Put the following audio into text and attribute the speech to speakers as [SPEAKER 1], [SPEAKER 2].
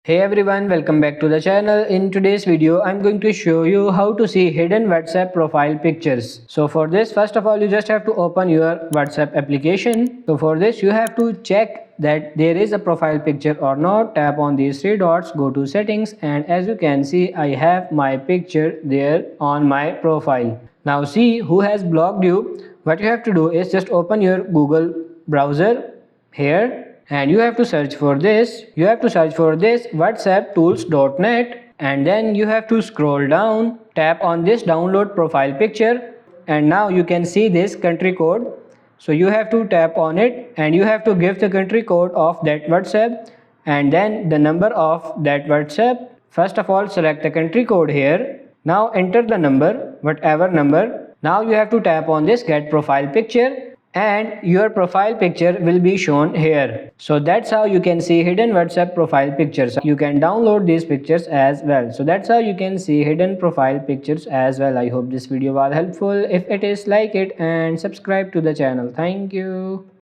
[SPEAKER 1] Hey everyone, welcome back to the channel. In today's video, I'm going to show you how to see hidden WhatsApp profile pictures. So for this, first of all, you just have to open your WhatsApp application. So for this, you have to check that there is a profile picture or not. Tap on these three dots, go to settings, and as you can see, I have my picture there on my profile. Now see who has blocked you. What you have to do is just open your Google browser here, and you have to search for this whatsapptools.net, and then you have to scroll down, tap on this download profile picture, and now you can see this country code. So you have to tap on it and you have to give the country code of that WhatsApp and then the number of that WhatsApp. First of all, select the country code here. Now enter the number, whatever number. Now you have to tap on this get profile picture and your profile picture will be shown here. So that's how you can see hidden WhatsApp profile pictures. You can download these pictures as well. So that's how you can see hidden profile pictures as well. I hope this video was helpful. If it is, like it and subscribe to the channel. Thank you.